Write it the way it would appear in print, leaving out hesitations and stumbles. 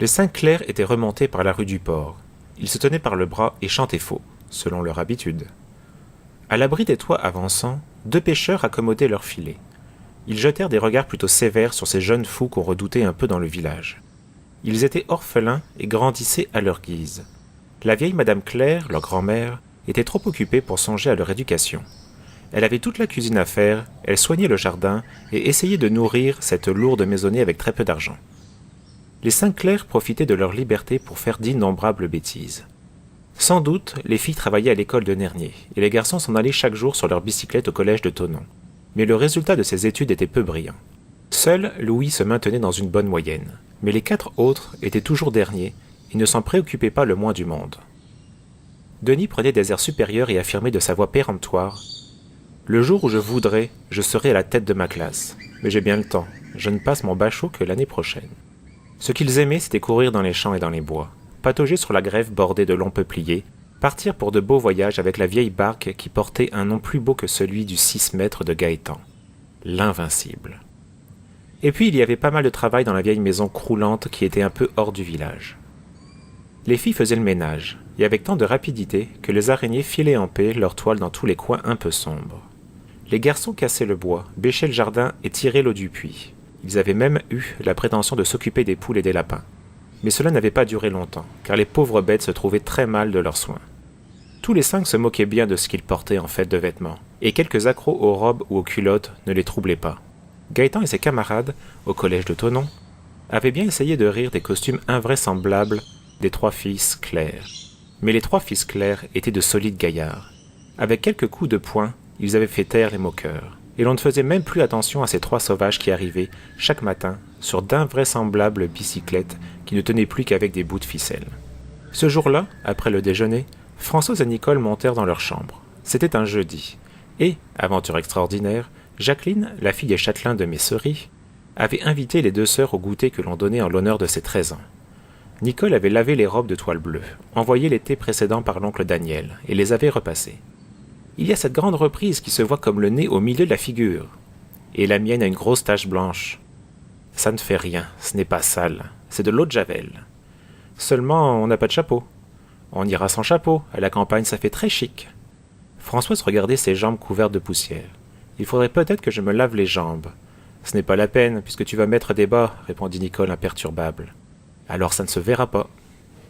Les 5 clercs étaient remontés par la rue du Port. Ils se tenaient par le bras et chantaient faux, selon leur habitude. À l'abri des toits avançants, 2 pêcheurs accommodaient leurs filets. Ils jetèrent des regards plutôt sévères sur ces jeunes fous qu'on redoutait un peu dans le village. Ils étaient orphelins et grandissaient à leur guise. La vieille Madame Claire, leur grand-mère, était trop occupée pour songer à leur éducation. Elle avait toute la cuisine à faire, elle soignait le jardin et essayait de nourrir cette lourde maisonnée avec très peu d'argent. Les 5 clercs profitaient de leur liberté pour faire d'innombrables bêtises. Sans doute, les filles travaillaient à l'école de Nernier, et les garçons s'en allaient chaque jour sur leur bicyclette au collège de Thonon. Mais le résultat de ces études était peu brillant. Seul Louis se maintenait dans une bonne moyenne, mais les 4 autres étaient toujours derniers et ne s'en préoccupaient pas le moins du monde. Denis prenait des airs supérieurs et affirmait de sa voix péremptoire « Le jour où je voudrais, je serai à la tête de ma classe. Mais j'ai bien le temps, je ne passe mon bachot que l'année prochaine. » Ce qu'ils aimaient, c'était courir dans les champs et dans les bois, patauger sur la grève bordée de longs peupliers, partir pour de beaux voyages avec la vieille barque qui portait un nom plus beau que celui du 6 mètres de Gaétan, l'Invincible. Et puis il y avait pas mal de travail dans la vieille maison croulante qui était un peu hors du village. Les filles faisaient le ménage, et avec tant de rapidité que les araignées filaient en paix leurs toiles dans tous les coins un peu sombres. Les garçons cassaient le bois, bêchaient le jardin et tiraient l'eau du puits. Ils avaient même eu la prétention de s'occuper des poules et des lapins. Mais cela n'avait pas duré longtemps, car les pauvres bêtes se trouvaient très mal de leurs soins. Tous les 5 se moquaient bien de ce qu'ils portaient en fait de vêtements, et quelques accros aux robes ou aux culottes ne les troublaient pas. Gaétan et ses camarades, au collège de Thonon, avaient bien essayé de rire des costumes invraisemblables des 3 fils Claire. Mais les 3 fils Claire étaient de solides gaillards. Avec quelques coups de poing, ils avaient fait taire les moqueurs, et l'on ne faisait même plus attention à ces 3 sauvages qui arrivaient, chaque matin, sur d'invraisemblables bicyclettes qui ne tenaient plus qu'avec des bouts de ficelle. Ce jour-là, après le déjeuner, Françoise et Nicole montèrent dans leur chambre. C'était un jeudi, et, aventure extraordinaire, Jacqueline, la fille des châtelains de Messery, avait invité les 2 sœurs au goûter que l'on donnait en l'honneur de ses 13 ans. Nicole avait lavé les robes de toile bleue, envoyées l'été précédent par l'oncle Daniel, et les avait repassées. Il y a cette grande reprise qui se voit comme le nez au milieu de la figure. Et la mienne a une grosse tache blanche. Ça ne fait rien, ce n'est pas sale, c'est de l'eau de Javel. Seulement, on n'a pas de chapeau. On ira sans chapeau, à la campagne ça fait très chic. Françoise regardait ses jambes couvertes de poussière. Il faudrait peut-être que je me lave les jambes. Ce n'est pas la peine, puisque tu vas mettre des bas, répondit Nicole imperturbable. Alors ça ne se verra pas.